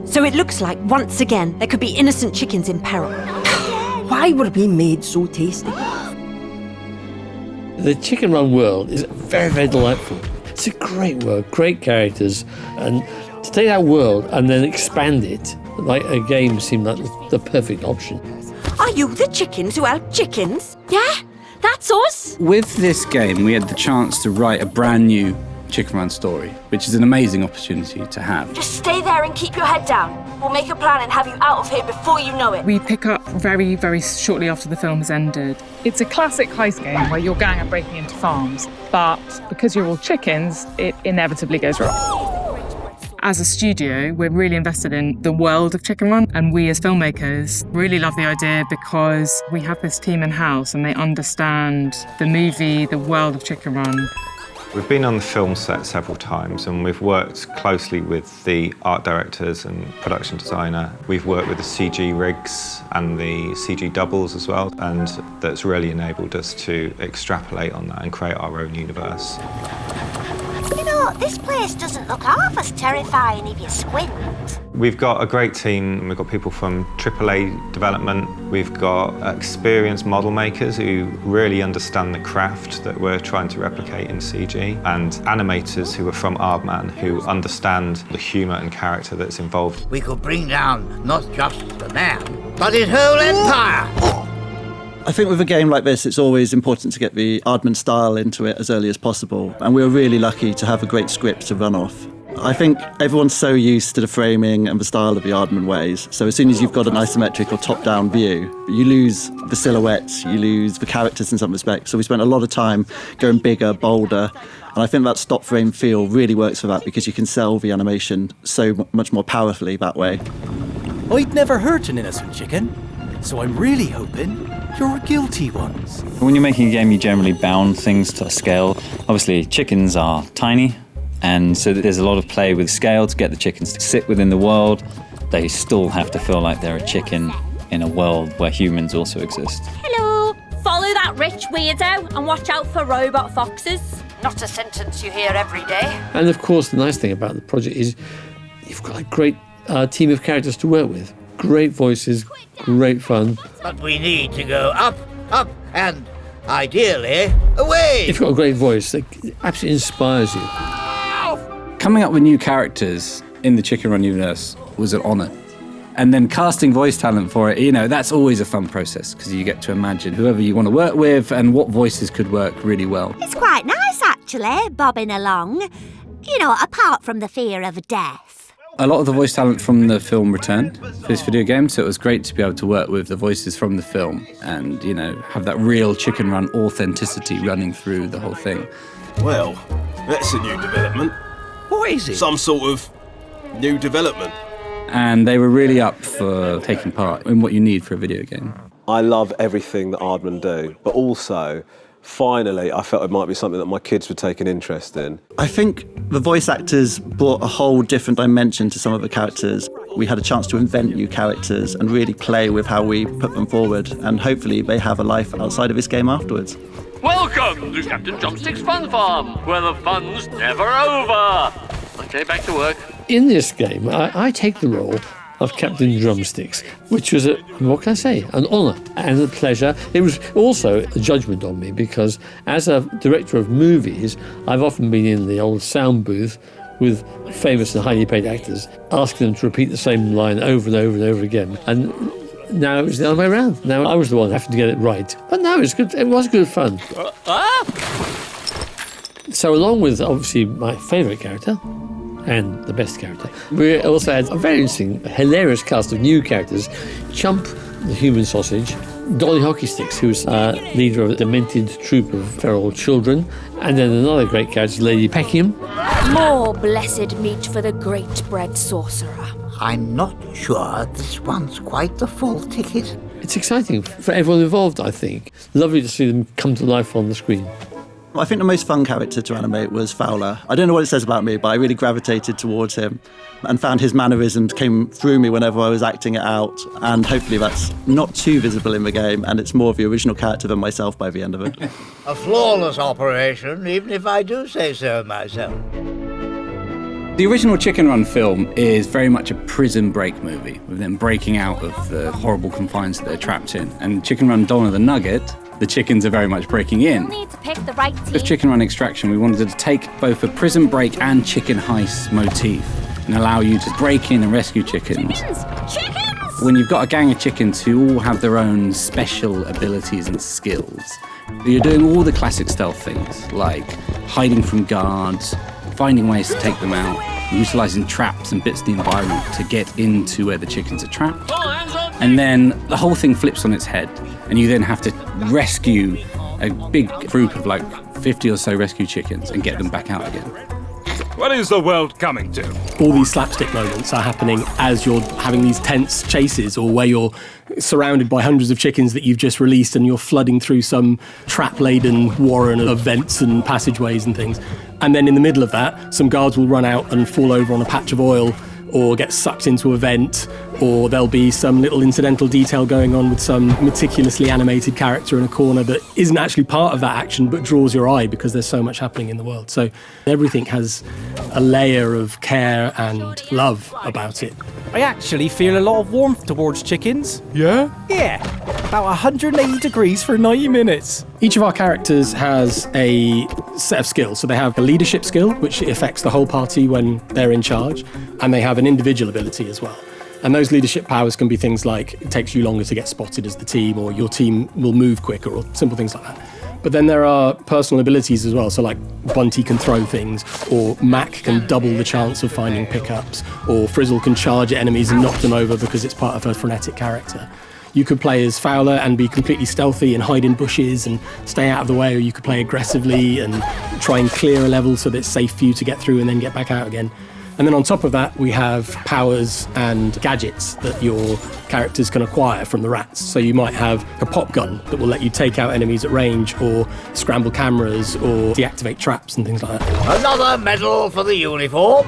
So it looks like, once again, there could be innocent chickens in peril. Why were we made so tasty? The Chicken Run world is very, very delightful. It's a great world, great characters, and to take that world and then expand it like a game seemed like the perfect option. Are you the chickens who help chickens? Yeah, that's us. With this game, we had the chance to write a brand new Chicken Run story, which is an amazing opportunity to have. Just stay there and keep your head down. We'll make a plan and have you out of here before you know it. We pick up very, very shortly after the film has ended. It's a classic heist game where you're going and breaking into farms, but because you're all chickens, it inevitably goes wrong. As a studio, we're really invested in the world of Chicken Run, and we as filmmakers really love the idea because we have this team in-house and they understand the movie, the world of Chicken Run. We've been on the film set several times and we've worked closely with the art directors and production designer. We've worked with the CG rigs and the CG doubles as well, and that's really enabled us to extrapolate on that and create our own universe. You know, this place doesn't look half as terrifying if you squint. We've got a great team. We've got people from AAA development. We've got experienced model makers who really understand the craft that we're trying to replicate in CG, and animators who are from Aardman who understand the humour and character that's involved. We could bring down not just the man, but his whole empire. I think with a game like this, it's always important to get the Aardman style into it as early as possible, and we were really lucky to have a great script to run off. I think everyone's so used to the framing and the style of the Aardman ways, so as soon as you've got an isometric or top-down view, you lose the silhouettes, you lose the characters in some respects. So we spent a lot of time going bigger, bolder, and I think that stop frame feel really works for that because you can sell the animation so much more powerfully that way. I'd never hurt an innocent chicken, so I'm really hoping you're guilty ones. When you're making a game, you generally bound things to a scale. Obviously, chickens are tiny, and so there's a lot of play with scale to get the chickens to sit within the world. They still have to feel like they're a chicken in a world where humans also exist. Hello! Follow that rich weirdo and watch out for robot foxes. Not a sentence you hear every day. And of course, the nice thing about the project is you've got a great team of characters to work with. Great voices, great fun. But we need to go up, up, and ideally, away. If you've got a great voice, it absolutely inspires you. Coming up with new characters in the Chicken Run universe was an honour. And then casting voice talent for it, you know, that's always a fun process because you get to imagine whoever you want to work with and what voices could work really well. It's quite nice, actually, bobbing along. You know, apart from the fear of death. A lot of the voice talent from the film returned for this video game, so it was great to be able to work with the voices from the film and, you know, have that real Chicken Run authenticity running through the whole thing. Well, that's a new development. What is it? Some sort of new development. And they were really up for taking part in what you need for a video game. I love everything that Aardman do, but also, finally, I felt it might be something that my kids would take an interest in. I think the voice actors brought a whole different dimension to some of the characters. We had a chance to invent new characters and really play with how we put them forward, and hopefully they have a life outside of this game afterwards. Welcome to Captain Drumstick's Fun Farm, where the fun's never over. Okay, back to work. In this game, I take the role of Captain Drumsticks, which was, what can I say, an honour and a pleasure. It was also a judgment on me because as a director of movies, I've often been in the old sound booth with famous and highly paid actors, asking them to repeat the same line over and over and over again. And now it was the other way around. Now I was the one having to get it right. But no, it was good. It was good fun. So along with, obviously, my favourite character, and the best character, we also had a very interesting, hilarious cast of new characters. Chump, the human sausage, Dolly Hockey Sticks, who's leader of a demented troop of feral children, and then another great character, Lady Peckham. More blessed meat for the great bread sorcerer. I'm not sure this one's quite the full ticket. It's exciting for everyone involved, I think. Lovely to see them come to life on the screen. I think the most fun character to animate was Fowler. I don't know what it says about me, but I really gravitated towards him and found his mannerisms came through me whenever I was acting it out. And hopefully that's not too visible in the game, and it's more of the original character than myself by the end of it. A flawless operation, even if I do say so myself. The original Chicken Run film is very much a prison break movie, with them breaking out of the horrible confines that they're trapped in. And Chicken Run Dawn of the Nugget, the chickens are very much breaking in. Need to pick the right team. With Chicken Run Extraction, we wanted to take both a prison break and chicken heist motif and allow you to break in and rescue chickens. Chickens! When you've got a gang of chickens who all have their own special abilities and skills, you're doing all the classic stealth things, like hiding from guards, finding ways to take them out, utilising traps and bits of the environment to get into where the chickens are trapped. And then the whole thing flips on its head, and you then have to rescue a big group of like 50 or so rescue chickens and get them back out again. What is the world coming to? All these slapstick moments are happening as you're having these tense chases, or where you're surrounded by hundreds of chickens that you've just released and you're flooding through some trap-laden warren of vents and passageways and things. And then in the middle of that, some guards will run out and fall over on a patch of oil or get sucked into a vent, or there'll be some little incidental detail going on with some meticulously animated character in a corner that isn't actually part of that action but draws your eye because there's so much happening in the world. So everything has a layer of care and love about it. I actually feel a lot of warmth towards chickens. Yeah? Yeah, about 180 degrees for 90 minutes. Each of our characters has a set of skills. So they have a leadership skill, which affects the whole party when they're in charge, and they have an individual ability as well. And those leadership powers can be things like it takes you longer to get spotted as the team, or your team will move quicker, or simple things like that. But then there are personal abilities as well. So like Bunty can throw things, or Mac can double the chance of finding pickups, or Frizzle can charge at enemies and knock them over because it's part of her frenetic character. You could play as Fowler and be completely stealthy and hide in bushes and stay out of the way, or you could play aggressively and try and clear a level so that it's safe for you to get through and then get back out again. And then on top of that, we have powers and gadgets that your characters can acquire from the rats. So you might have a pop gun that will let you take out enemies at range, or scramble cameras, or deactivate traps and things like that. Another medal for the uniform.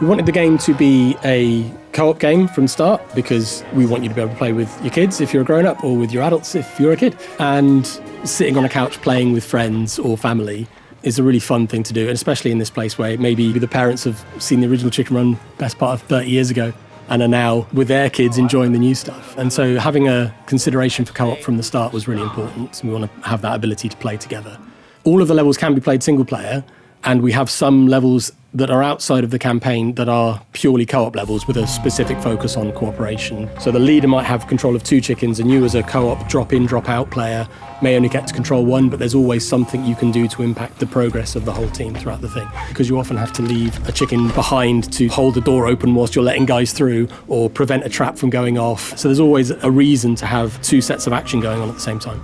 We wanted the game to be a co-op game from the start because we want you to be able to play with your kids if you're a grown-up, or with your adults if you're a kid. And sitting on a couch playing with friends or family is a really fun thing to do, and especially in this place where maybe the parents have seen the original Chicken Run best part of 30 years ago and are now with their kids enjoying the new stuff. And so having a consideration for co-op from the start was really important. We want to have that ability to play together. All of the levels can be played single player, and we have some levels that are outside of the campaign that are purely co-op levels with a specific focus on cooperation. So the leader might have control of 2 chickens, and you as a co-op drop-in, drop-out player may only get to control 1, but there's always something you can do to impact the progress of the whole team throughout the thing. Because you often have to leave a chicken behind to hold the door open whilst you're letting guys through, or prevent a trap from going off. So there's always a reason to have 2 sets of action going on at the same time.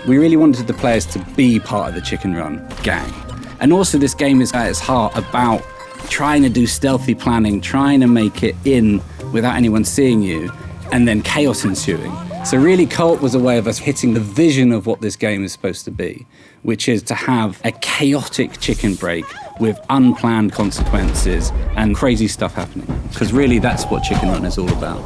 We really wanted the players to be part of the Chicken Run gang. And also this game is at its heart about trying to do stealthy planning, trying to make it in without anyone seeing you, and then chaos ensuing. So really co-op was a way of us hitting the vision of what this game is supposed to be, which is to have a chaotic chicken break with unplanned consequences and crazy stuff happening. Because really that's what Chicken Run is all about.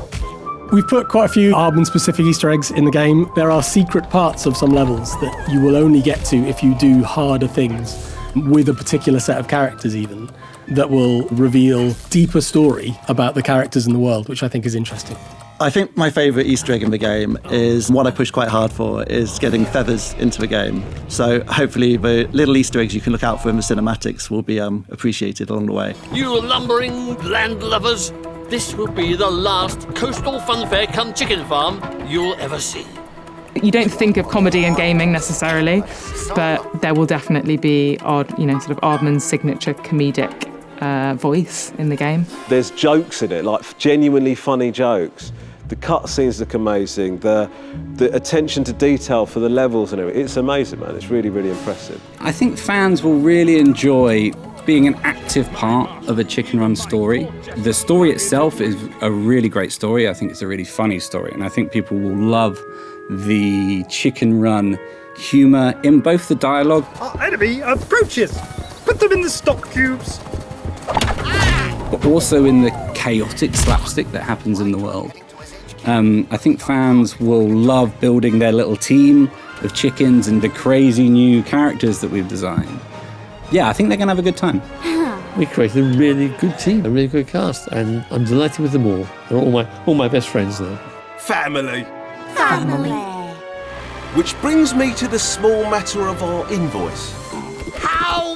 We've put quite a few Aardman-specific Easter eggs in the game. There are secret parts of some levels that you will only get to if you do harder things with a particular set of characters even, that will reveal deeper story about the characters in the world, which I think is interesting. I think my favourite Easter egg in the game is one I push quite hard for, is getting feathers into the game. So hopefully the little Easter eggs you can look out for in the cinematics will be appreciated along the way. You lumbering land lovers, this will be the last coastal funfair come chicken farm you'll ever see. You don't think of comedy and gaming necessarily, but there will definitely be sort of Aardman's signature comedic voice in the game. There's jokes in it, like genuinely funny jokes. The cutscenes look amazing. The attention to detail for the levels and everything. It's amazing, man. It's really, really impressive. I think fans will really enjoy being an active part of a Chicken Run story. The story itself is a really great story. I think it's a really funny story, and I think people will love the Chicken Run humour in both the dialogue. Our enemy approaches! Put them in the stock cubes! But also in the chaotic slapstick that happens in the world. I think fans will love building their little team of chickens and the crazy new characters that we've designed. Yeah, I think they're going to have a good time. we created a really good team, a really good cast, and I'm delighted with them all. They're all my best friends now. Family. Family. Which brings me to the small matter of our invoice. How